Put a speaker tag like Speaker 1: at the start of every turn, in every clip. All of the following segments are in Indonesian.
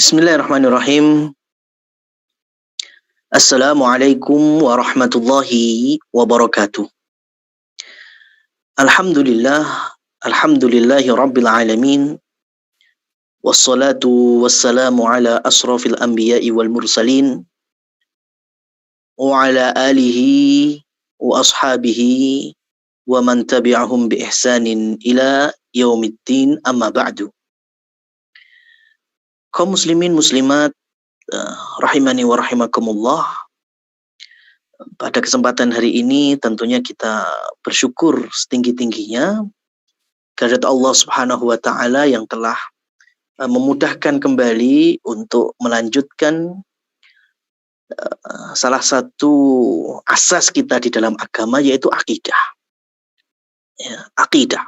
Speaker 1: Bismillahirrahmanirrahim. Assalamualaikum warahmatullahi wabarakatuh. Alhamdulillah, alhamdulillahi rabbil alamin. Wassalatu wassalamu ala asrafil anbiya'i wal mursalin. Wa ala alihi wa ashabihi wa man tabi'ahum bi ihsanin ila yaumiddin, amma ba'du. Kaum muslimin muslimat rahimani wa rahimakumullah. Pada kesempatan hari ini tentunya kita bersyukur setinggi-tingginya kehadirat Allah Subhanahu wa taala yang telah memudahkan kembali untuk melanjutkan salah satu asas kita di dalam agama, yaitu akidah. Ya, akidah.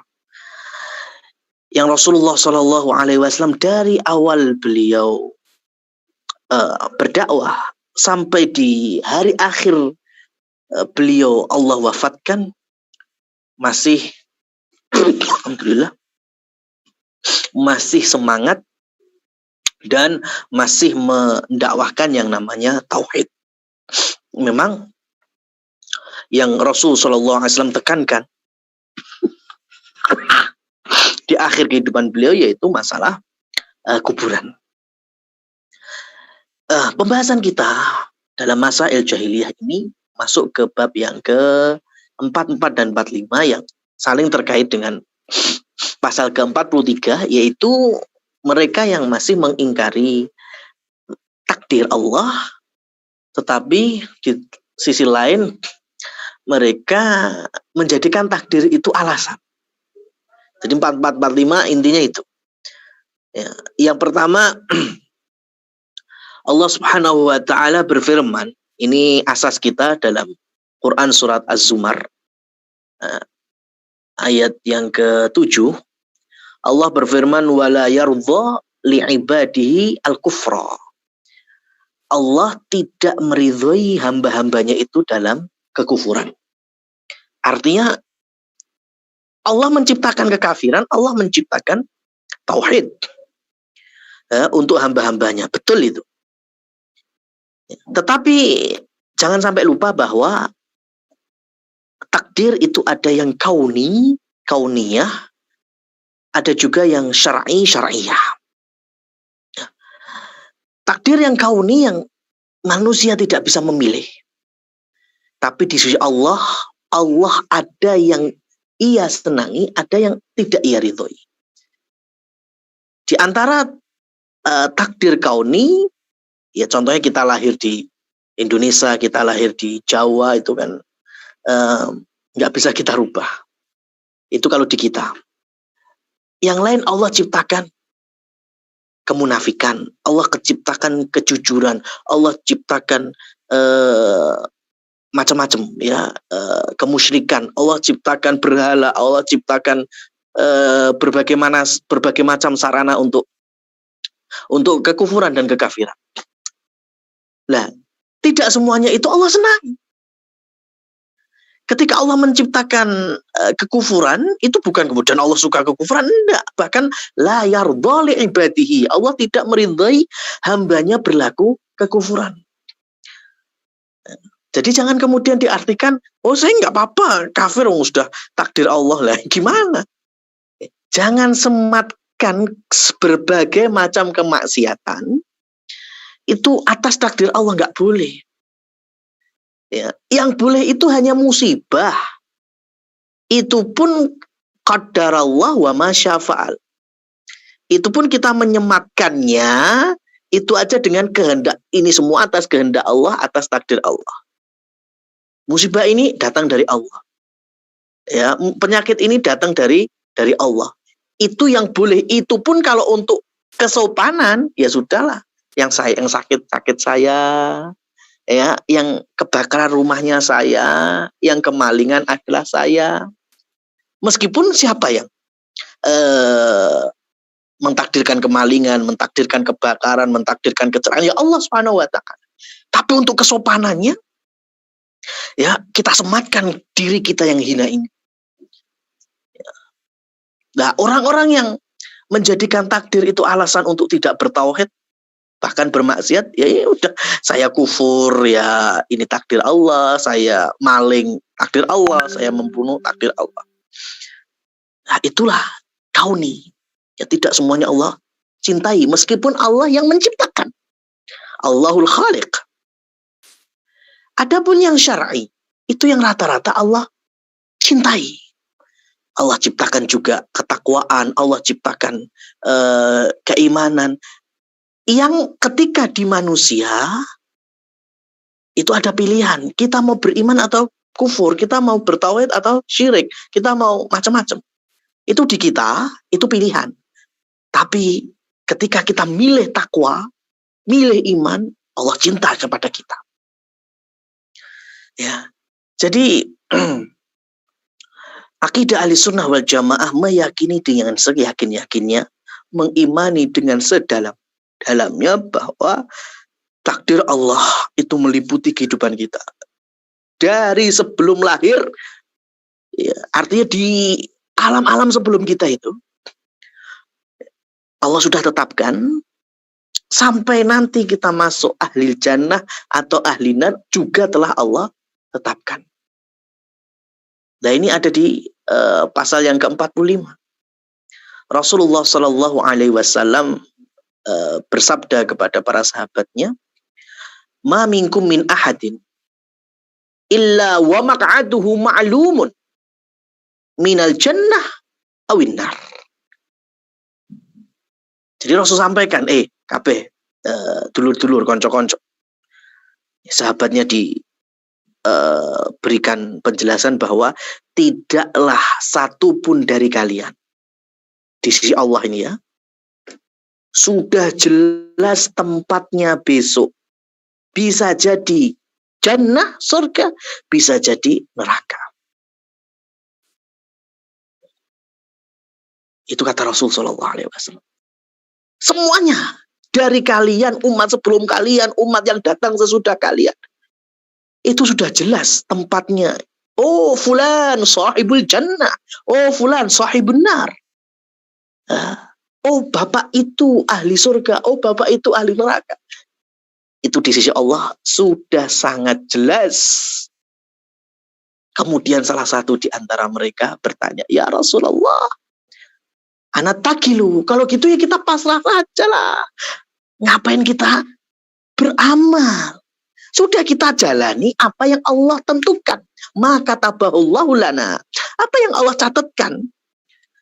Speaker 1: Yang Rasulullah Shallallahu Alaihi Wasallam dari awal beliau berdakwah sampai di hari akhir beliau Allah wafatkan masih alhamdulillah masih semangat dan masih mendakwahkan yang namanya tauhid. Memang yang Rasul Shallallahu Alaihi Wasallam tekankan di akhir kehidupan beliau yaitu masalah kuburan. Pembahasan kita dalam masa jahiliyah ini masuk ke bab yang ke-44 dan 45 yang saling terkait dengan pasal ke-43, yaitu mereka yang masih mengingkari takdir Allah, tetapi di sisi lain mereka menjadikan takdir itu alasan. Jadi 44-45 intinya itu. Ya, yang pertama, Allah Subhanahu wa taala berfirman, ini asas kita dalam Quran surat Az-Zumar ayat yang ke-7. Allah berfirman, wala yardha li'ibadihi al-kufra. Allah tidak meridhoi hamba-hambanya itu dalam kekufuran. Artinya Allah menciptakan kekafiran, Allah menciptakan tauhid untuk hamba-hambanya. Betul itu. Tetapi jangan sampai lupa bahwa takdir itu ada yang kauniyah, ada juga yang syar'iyah. Takdir yang kauni yang manusia tidak bisa memilih. Tapi di sisi Allah, Allah ada yang ia senangi, ada yang tidak ia ridhoi. Di antara takdir kauni, ya contohnya kita lahir di Indonesia, kita lahir di Jawa, itu kan nggak bisa kita rubah. Itu kalau di kita. Yang lain Allah ciptakan kemunafikan, Allah ciptakan kejujuran, Allah ciptakan macam-macam, ya, kemusyrikan, Allah ciptakan berhala, Allah ciptakan berbagai macam sarana untuk kekufuran dan kekafiran. Nah, tidak semuanya itu Allah senang. Ketika Allah menciptakan kekufuran, itu bukan kemudian Allah suka kekufuran, enggak. Bahkan la yardha li ibadihi, Allah tidak meridhai hambanya berlaku kekufuran. Jadi jangan kemudian diartikan, oh saya nggak apa-apa, kafir sudah takdir Allah lah. Gimana? Jangan sematkan berbagai macam kemaksiatan itu atas takdir Allah, nggak boleh. Ya, yang boleh itu hanya musibah. Itu pun qadarallah wa ma syafa'al. Itu pun kita menyematkannya itu aja dengan kehendak, ini semua atas kehendak Allah, atas takdir Allah. Musibah ini datang dari Allah. Ya, penyakit ini datang dari Allah. Itu yang boleh. Itu pun kalau untuk kesopanan, ya sudahlah. Yang sakit saya, ya, yang kebakaran rumahnya saya, yang kemalingan adalah saya. Meskipun siapa yang mentakdirkan kemalingan, mentakdirkan kebakaran, mentakdirkan kecelakaan, ya Allah Subhanahu wa taala. Tapi untuk kesopanannya, ya kita sematkan diri kita yang hina ini. Nah, orang-orang yang menjadikan takdir itu alasan untuk tidak bertauhid, Bahkan bermaksiat, ya udah, saya kufur, ya ini takdir Allah, saya maling, takdir Allah, saya membunuh, takdir Allah. Nah, itulah kauni. Ya tidak semuanya Allah cintai, meskipun Allah yang menciptakan. Allahul Khaliq. Adapun yang syar'i, itu yang rata-rata Allah cintai. Allah ciptakan juga ketakwaan, Allah ciptakan keimanan. Yang ketika di manusia, itu ada pilihan. Kita mau beriman atau kufur, kita mau bertauhid atau syirik, kita mau macam-macam. Itu di kita, itu pilihan. Tapi ketika kita milih takwa, milih iman, Allah cinta kepada kita. Ya, jadi akidah Ahlussunnah wal Jamaah meyakini dengan seyakin-yakinnya, mengimani dengan sedalam-dalamnya bahwa takdir Allah itu meliputi kehidupan kita. Dari sebelum lahir, ya, artinya di alam-alam sebelum kita itu, Allah sudah tetapkan, sampai nanti kita masuk ahli jannah atau ahli nar juga telah Allah tetapkan. Nah, ini ada di pasal yang ke-45. Rasulullah Shallallahu Alaihi Wasallam bersabda kepada para sahabatnya, "Ma minkum min ahadin illa wa maq'aduhu ma'lumun minal jannah awin nar." Jadi Rasul sampaikan, kabeh dulur-dulur, konco-konco. Sahabatnya berikan penjelasan bahwa tidaklah satu pun dari kalian di sisi Allah ini, ya, sudah jelas tempatnya besok. Bisa jadi jannah, surga, bisa jadi neraka. Itu kata Rasul Shallallahu Alaihi Wasallam. Semuanya dari kalian, umat sebelum kalian, umat yang datang sesudah kalian, itu sudah jelas tempatnya. Oh, fulan sahibul jannah. Oh, fulan sahibun nar. Oh, bapak itu ahli surga. Oh, bapak itu ahli neraka. Itu di sisi Allah sudah sangat jelas. Kemudian salah satu di antara mereka bertanya, "Ya Rasulullah, ana takilu, kalau gitu ya kita pasrah saja lah. Ngapain kita beramal? Sudah kita jalani apa yang Allah tentukan. Maka tabahullahu lana. Apa yang Allah catatkan,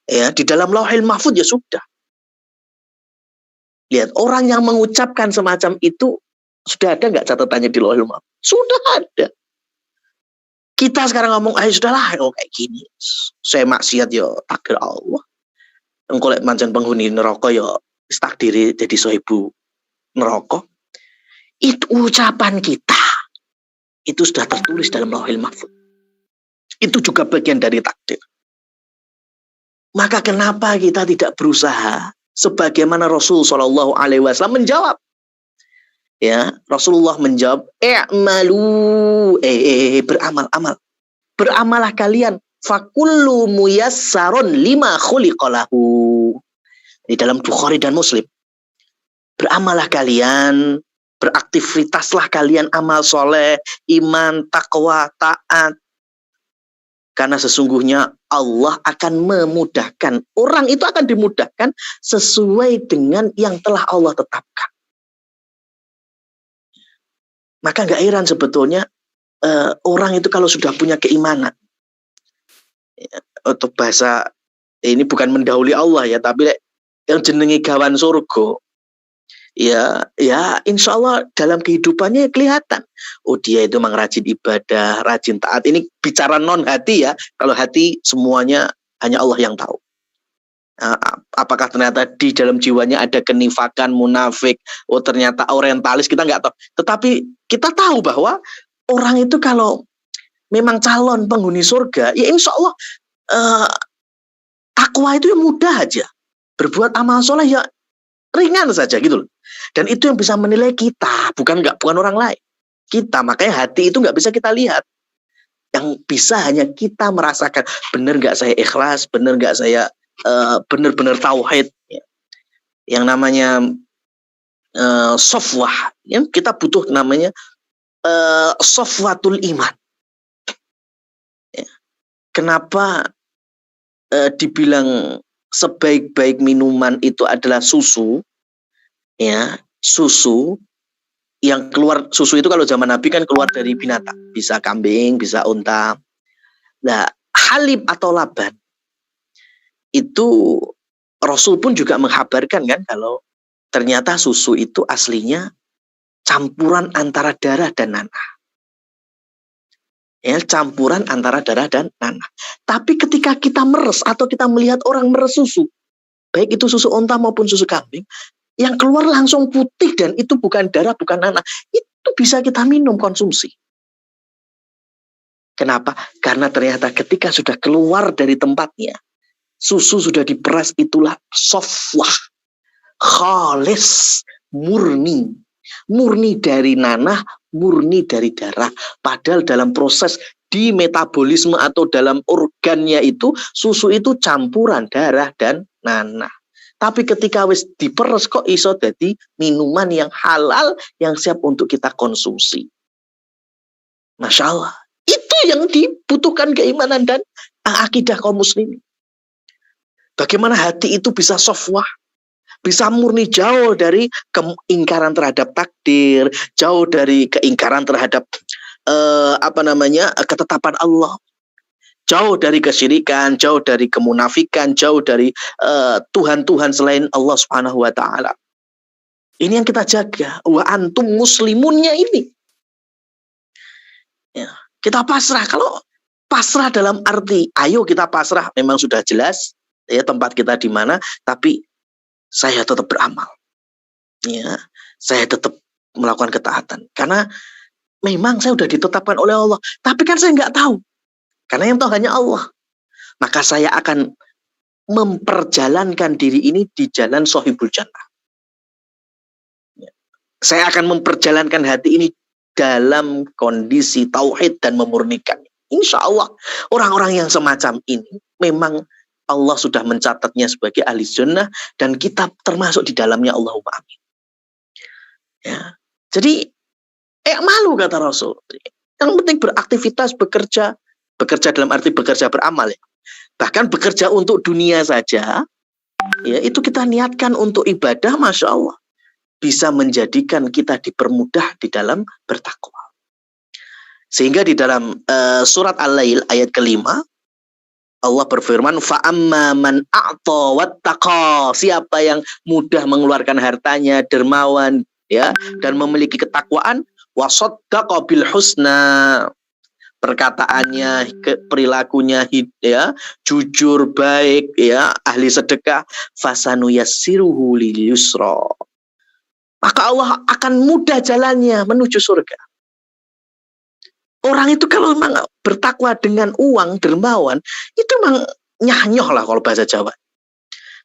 Speaker 1: ya, di dalam Lauhil Mahfuz, ya sudah." Lihat, orang yang mengucapkan semacam itu, sudah ada nggak catatannya di Lauhil Mahfuz? Sudah ada. Kita sekarang ngomong, sudahlah, kayak gini. Saya maksiat, ya takdir Allah. Engko lek mancen penghuni neraka, ya takdiri jadi sohibu neraka. Itu ucapan kita. Itu sudah tertulis dalam Lauhil Mahfuz. Itu juga bagian dari takdir. Maka kenapa kita tidak berusaha sebagaimana Rasul Shallallahu Alaihi Wasallam menjawab? Ya, Rasulullah menjawab, "I'malu, beramal-amal. Beramalah kalian, fakullu muyassarun lima khuliqalahu." Di dalam Bukhari dan Muslim. Beramalah kalian, beraktivitaslah kalian, amal soleh, iman, takwa, taat. Karena sesungguhnya Allah akan memudahkan. Orang itu akan dimudahkan sesuai dengan yang telah Allah tetapkan. Maka nggak heran sebetulnya orang itu kalau sudah punya keimanan. Untuk bahasa, ini bukan mendahului Allah ya, tapi yang jenengi gawan surga. Ya insya Allah dalam kehidupannya kelihatan. Oh, dia itu memang rajin ibadah, rajin taat. Ini bicara non hati ya. Kalau hati semuanya hanya Allah yang tahu. Apakah ternyata di dalam jiwanya ada kenifakan, munafik, oh ternyata orientalis, kita nggak tahu. Tetapi kita tahu bahwa orang itu kalau memang calon penghuni surga, ya insya Allah takwa itu ya mudah aja. Berbuat amal soleh ya ringan saja gitu loh. Dan itu yang bisa menilai kita, bukan orang lain. Kita, makanya hati itu nggak bisa kita lihat. Yang bisa hanya kita merasakan, benar nggak saya ikhlas, benar nggak saya benar-benar tauhid. Yang namanya sofwah. Ya, kita butuh namanya sofwatul iman. Ya. Kenapa dibilang sebaik-baik minuman itu adalah susu? Ya, susu yang keluar, susu itu kalau zaman Nabi kan keluar dari binatang, bisa kambing, bisa unta. Nah, halib atau laban itu Rasul pun juga menghabarkan kan kalau ternyata susu itu aslinya campuran antara darah dan nanah. Ya, campuran antara darah dan nanah. Tapi ketika kita meres atau kita melihat orang meres susu, baik itu susu unta maupun susu kambing, yang keluar langsung putih dan itu bukan darah, bukan nanah. Itu bisa kita minum, konsumsi. Kenapa? Karena ternyata ketika sudah keluar dari tempatnya, susu sudah diperas, itulah sofwah, khalis, murni. Murni dari nanah, murni dari darah. Padahal dalam proses di metabolisme atau dalam organnya itu, susu itu campuran darah dan nanah. Tapi ketika wis diperes kok iso dadi minuman yang halal yang siap untuk kita konsumsi. Masya Allah. Itu yang dibutuhkan keimanan dan akidah kaum muslimin. Bagaimana hati itu bisa sofwah, bisa murni, jauh dari keingkaran terhadap takdir, jauh dari keingkaran terhadap ketetapan Allah, jauh dari kesyirikan, jauh dari kemunafikan, jauh dari Tuhan-Tuhan selain Allah Subhanahu wa taala. Ini yang kita jaga. Wa antum muslimunnya ini. Ya, kita pasrah. Kalau pasrah dalam arti ayo kita pasrah, memang sudah jelas ya tempat kita di mana, tapi saya tetap beramal. Ya, saya tetap melakukan ketaatan karena memang saya sudah ditetapkan oleh Allah, tapi kan saya nggak tahu. Karena yang tahu hanya Allah. Maka saya akan memperjalankan diri ini di jalan Sohibul Jannah. Saya akan memperjalankan hati ini dalam kondisi tauhid dan memurnikan. Insya Allah orang-orang yang semacam ini memang Allah sudah mencatatnya sebagai ahli jannah dan kita termasuk di dalamnya, Allahumma amin. Ya. Jadi malu kata Rasul. Yang penting beraktivitas, bekerja dalam arti bekerja beramal ya. Bahkan bekerja untuk dunia saja, ya itu kita niatkan untuk ibadah, Masya Allah. Bisa menjadikan kita dipermudah di dalam bertakwa. Sehingga di dalam surat Al-Lail ayat kelima, Allah berfirman, fa'amma man a'ta wattaqa, siapa yang mudah mengeluarkan hartanya, dermawan ya, dan memiliki ketakwaan, wasaddaqa bil husna, perkataannya, perilakunya ya, jujur, baik ya, ahli sedekah, fasanuyassiruhu lil yusra, maka Allah akan mudah jalannya menuju surga. Orang itu kalau memang bertakwa dengan uang, dermawan, itu memang nyah-nyoh lah kalau bahasa Jawa.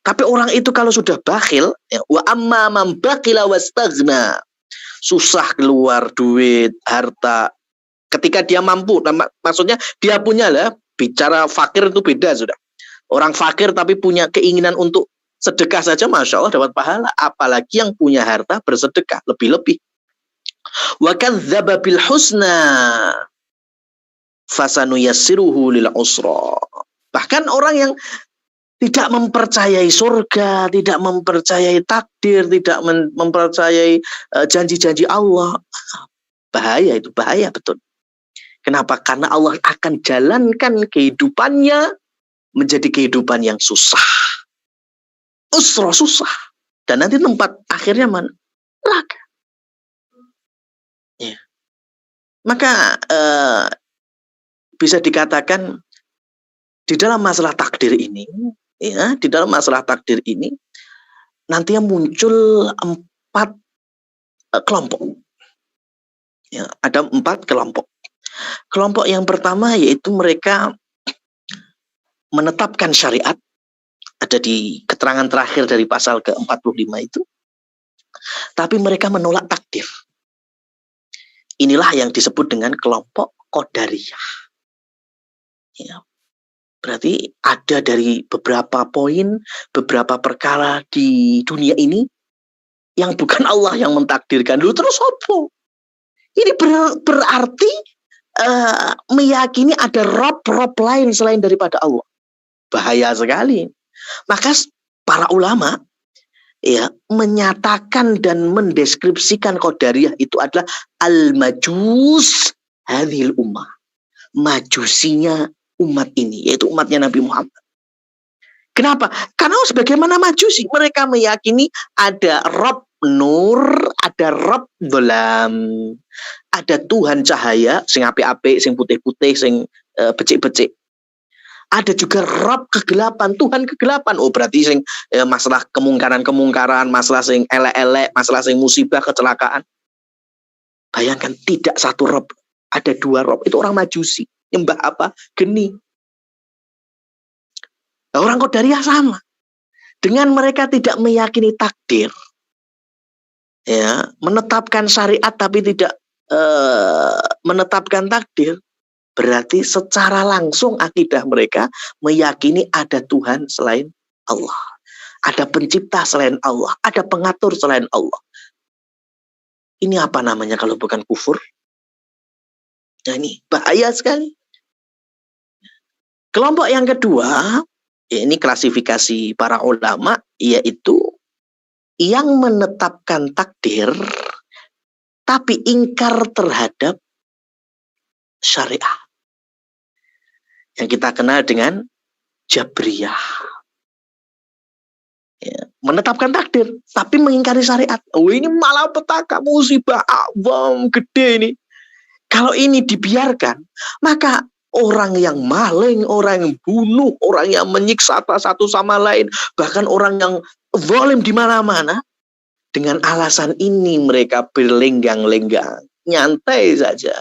Speaker 1: Tapi orang itu kalau sudah bakhil, ya, wa amma man baqila wastaghna, susah keluar duit, harta. Ketika dia mampu, maksudnya dia punya lah, bicara fakir itu beda sudah. Orang fakir tapi punya keinginan untuk sedekah saja, Masya Allah dapat pahala. Apalagi yang punya harta bersedekah, lebih-lebih. Wa kadzdzaba bil husna fasanuyassiruhu lil usra. Bahkan orang yang tidak mempercayai surga, tidak mempercayai takdir, tidak mempercayai janji-janji Allah, bahaya itu, bahaya betul. Kenapa? Karena Allah akan jalankan kehidupannya menjadi kehidupan yang susah. Usra, susah. Dan nanti tempat akhirnya mana? Neraka. Ya. Maka bisa dikatakan di dalam masalah takdir ini, ya, di dalam masalah takdir ini nantinya muncul 4 kelompok. Ya, ada 4 kelompok. Kelompok yang pertama yaitu mereka menetapkan syariat, ada di keterangan terakhir dari pasal ke-45 itu, tapi mereka menolak takdir. Inilah yang disebut dengan kelompok Qadariyah. Ya. Berarti ada dari beberapa poin, beberapa perkara di dunia ini yang bukan Allah yang mentakdirkan. Lu terus apa? Ini berarti meyakini ada rob lain selain daripada Allah. Bahaya sekali. Maka para ulama ya menyatakan dan mendeskripsikan Qadariyah itu adalah al-majus hadhil ummah. Majusinya umat ini, yaitu umatnya Nabi Muhammad. Kenapa? Karena sebagaimana majusi, mereka meyakini ada Rob Nur, ada Rob Dolam, ada Tuhan cahaya, sing api-api, sing putih-putih, sing becik-becik. Ada juga Rob kegelapan, Tuhan kegelapan. Oh berarti sing masalah kemungkaran-kemungkaran, masalah sing elek-elek, masalah sing musibah, kecelakaan. Bayangkan tidak satu Rob, ada dua Rob. Itu orang majusi. Nyembah apa? Geni. Nah, orang Qadariyah sama. Dengan mereka tidak meyakini takdir. Ya, menetapkan syariat tapi tidak menetapkan takdir. Berarti secara langsung akidah mereka meyakini ada Tuhan selain Allah. Ada pencipta selain Allah. Ada pengatur selain Allah. Ini apa namanya kalau bukan kufur? Nah ini bahaya sekali. Kelompok yang kedua, ini klasifikasi para ulama, yaitu yang menetapkan takdir tapi ingkar terhadap syariah. Yang kita kenal dengan Jabriyah. Ya, menetapkan takdir tapi mengingkari syariat. Oh ini malah petaka musibah awam gede ini. Kalau ini dibiarkan, maka orang yang maling, orang yang bunuh, orang yang menyiksa satu sama lain, bahkan orang yang zalim di mana-mana, dengan alasan ini mereka berlenggang-lenggang, nyantai saja.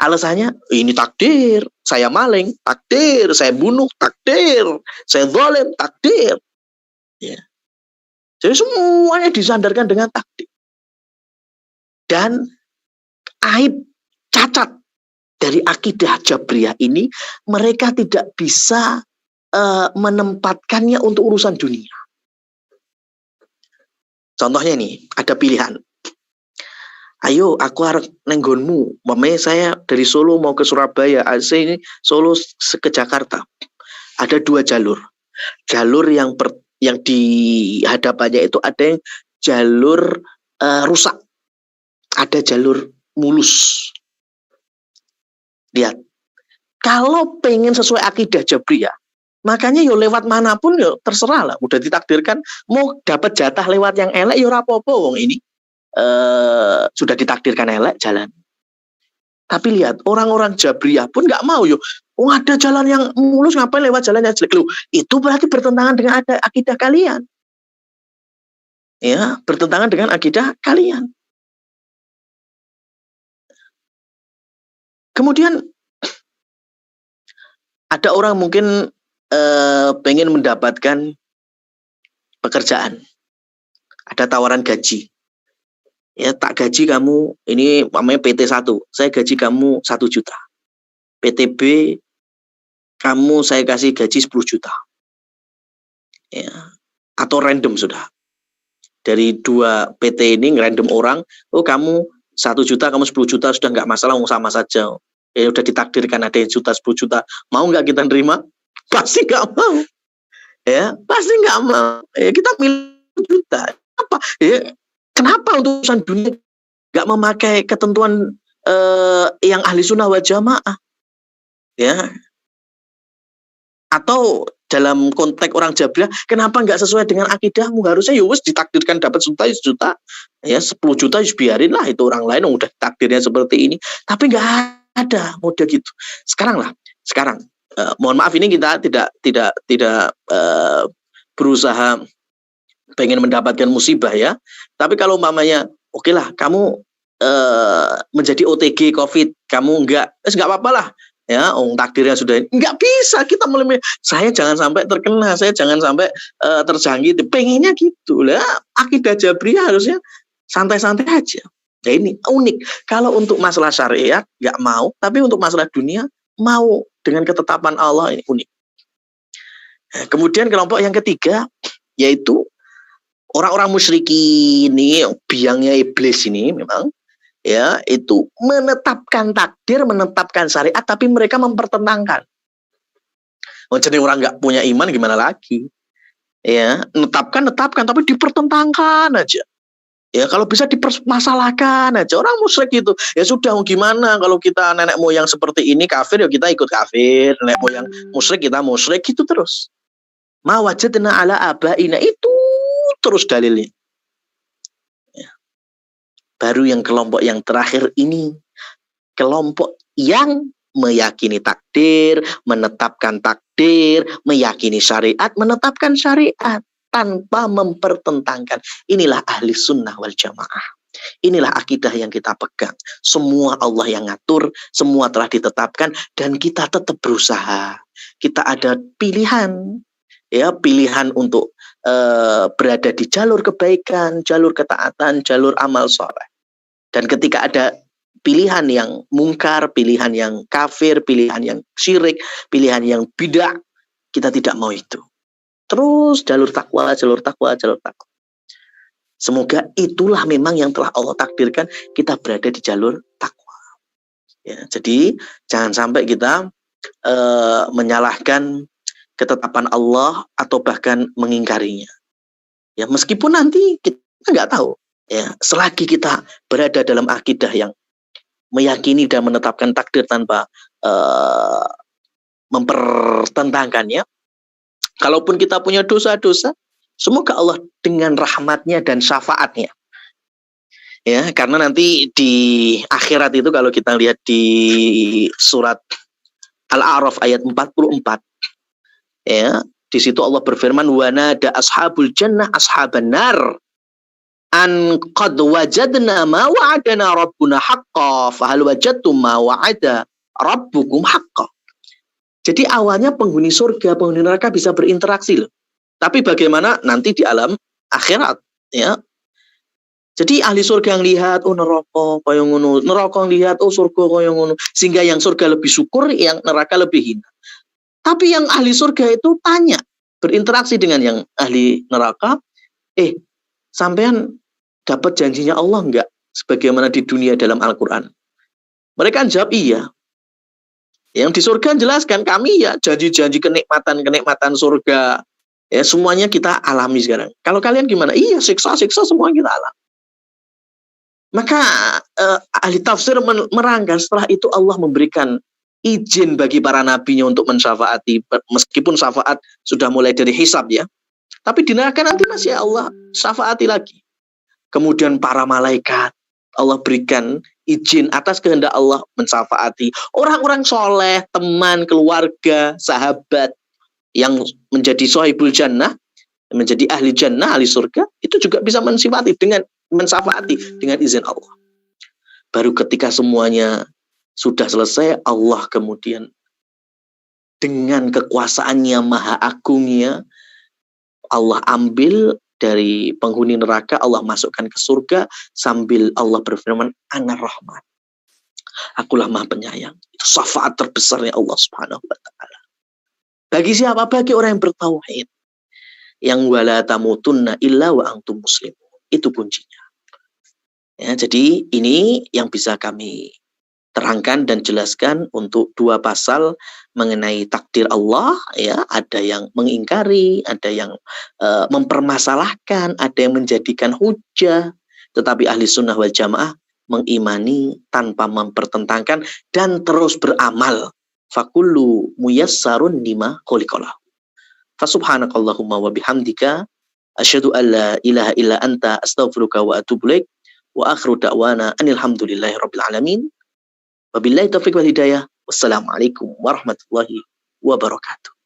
Speaker 1: Alasannya, ini takdir, saya maling, takdir, saya bunuh, takdir, saya zalim, takdir. Ya. Jadi semuanya disandarkan dengan takdir. Dan aib, cacat dari akidah Jabriyah ini, mereka tidak bisa menempatkannya untuk urusan dunia. Contohnya nih, ada pilihan. Ayo, aku harus nenggonmu. Mamanya saya dari Solo mau ke Surabaya. Saya ini Solo ke Jakarta. Ada dua jalur. Jalur yang di hadapannya itu ada yang jalur rusak. Ada jalur mulus. Lihat. Kalau pengen sesuai akidah Jabriyah, makanya yo lewat manapun yo terserah lah, udah ditakdirkan mau dapat jatah lewat yang elek yo rapopo wong ini sudah ditakdirkan elek jalan. Tapi lihat orang-orang Jabriyah pun nggak mau yo. Oh ada jalan yang mulus ngapain lewat jalan yang jelek lu? Itu berarti bertentangan dengan ada akidah kalian. Ya, bertentangan dengan akidah kalian. Kemudian ada orang mungkin pengen mendapatkan pekerjaan, ada tawaran gaji, ya tak gaji kamu, ini namanya PT 1, saya gaji kamu 1 juta, PTB kamu saya kasih gaji 10 juta, ya atau random sudah dari dua PT ini random orang, oh kamu 1 juta kamu 10 juta sudah nggak masalah, sama saja, ya udah ditakdirkan ada yang juta 10 juta, mau nggak kita nerima? Pasti nggak mau, ya pasti nggak mau. Ya, kita milih juta. Apa? Ya, kenapa untuk urusan dunia nggak memakai ketentuan yang ahli sunnah wal jamaah? Ya, atau dalam konteks orang Jabriyah, kenapa nggak sesuai dengan akidahmu? Harusnya ya wis ditakdirkan dapat sejuta, ya 10 juta biarin lah itu orang lain yang udah takdirnya seperti ini. Tapi nggak ada mode gitu. Sekarang mohon maaf ini kita tidak berusaha pengen mendapatkan musibah ya. Tapi kalau umpamanya oke lah kamu menjadi OTG COVID, kamu nggak apa-apa lah. Ya, takdirnya sudah nggak bisa kita mulai. Saya jangan sampai terkena, saya jangan sampai terjangkit. Pengennya gitu lah. Akidah Jabriyah harusnya santai-santai aja. Ya ini unik. Kalau untuk masalah syariat nggak mau, tapi untuk masalah dunia mau dengan ketetapan Allah, ini unik. Kemudian kelompok yang ketiga yaitu orang-orang musyrikin ini, biangnya iblis ini memang ya itu menetapkan takdir, menetapkan syariat, tapi mereka mempertentangkan. Oh, jadi orang nggak punya iman gimana lagi? Ya, netapkan, tapi dipertentangkan aja. Ya, kalau bisa dipermasalahkan aja. Orang musyrik itu, ya sudah mau gimana kalau kita nenek moyang seperti ini kafir, ya kita ikut kafir. Nenek moyang musyrik, kita musyrik, gitu terus. Ma wajadna ala abaina, itu terus dalilnya. Ya. Baru yang kelompok yang terakhir ini, kelompok yang meyakini takdir, menetapkan takdir, meyakini syariat, menetapkan syariat tanpa mempertentangkan. Inilah ahli sunnah wal jamaah. Inilah akidah yang kita pegang. Semua Allah yang ngatur, semua telah ditetapkan, dan kita tetap berusaha. Kita ada pilihan, ya, pilihan untuk berada di jalur kebaikan, jalur ketaatan, jalur amal soleh. Dan ketika ada pilihan yang mungkar, pilihan yang kafir, pilihan yang syirik, pilihan yang bidah, kita tidak mau itu. Terus jalur takwa, jalur takwa, jalur takwa. Semoga itulah memang yang telah Allah takdirkan, kita berada di jalur takwa. Ya, jadi jangan sampai kita menyalahkan ketetapan Allah atau bahkan mengingkarinya. Ya, meskipun nanti kita nggak tahu. Ya, selagi kita berada dalam akidah yang meyakini dan menetapkan takdir tanpa mempertentangkannya, kalaupun kita punya dosa-dosa, semoga Allah dengan rahmatnya dan syafaatnya, ya, karena nanti di akhirat itu kalau kita lihat di surat Al-A'raf ayat 44, ya, di situ Allah berfirman, wa nada ashabul jannah ashaban nar an qad wajadna ma wa'adana rabbuna haqqan fa hal wajadtum ma wa'ada rabbukum haqqan. Jadi awalnya penghuni surga, penghuni neraka bisa berinteraksi loh. Tapi bagaimana nanti di alam akhirat, ya. Jadi ahli surga yang lihat, oh neraka kaya ngono, neraka yang lihat, oh surga kaya ngono, sehingga yang surga lebih syukur, yang neraka lebih hina. Tapi yang ahli surga itu tanya, berinteraksi dengan yang ahli neraka, sampean dapat janjinya Allah enggak? Sebagaimana di dunia dalam Al-Quran. Mereka jawab iya. Yang di surga jelaskan, kami ya janji-janji kenikmatan surga. Ya, semuanya kita alami sekarang. Kalau kalian gimana? Iya, siksa-siksa semua kita alami. Maka ahli tafsir merangkai, setelah itu Allah memberikan izin bagi para nabinya untuk mensyafaati, meskipun syafaat sudah mulai dari hisab, ya. Tapi di neraka nanti masih Allah syafaati lagi. Kemudian para malaikat, Allah berikan izin atas kehendak Allah mensyafaati orang-orang soleh, teman, keluarga, sahabat yang menjadi sohibul jannah, menjadi ahli jannah, ahli surga, itu juga bisa mensyafaati dengan izin Allah. Baru ketika semuanya sudah selesai, Allah kemudian dengan kekuasaannya maha agungnya, Allah ambil dari penghuni neraka, Allah masukkan ke surga sambil Allah berfirman, Ana Rahman, akulah maha penyayang. Itu syafaat terbesarnya Allah Subhanahu wa ta'ala. Bagi siapa? Bagi orang yang bertauhid, yang wala tamutunna illa wa antum muslimun. Itu kuncinya. Ya, jadi ini yang bisa kami terangkan dan jelaskan untuk dua pasal mengenai takdir Allah, ya. Ada yang mengingkari, ada yang mempermasalahkan, ada yang menjadikan hujah, tetapi ahli sunnah wal jamaah mengimani tanpa mempertentangkan dan terus beramal. Fakullu muyassarun lima khuliqalahu. Fasubhanakallahumma wa bihamdika asyhadu an la ilaha illa anta astaghfiruka wa atubu ilaik. Wa akhiru da'wana anilhamdulillahi rabbil alamin. Wabillahi taufiq wal hidayah. Wassalamualaikum warahmatullahi wabarakatuh.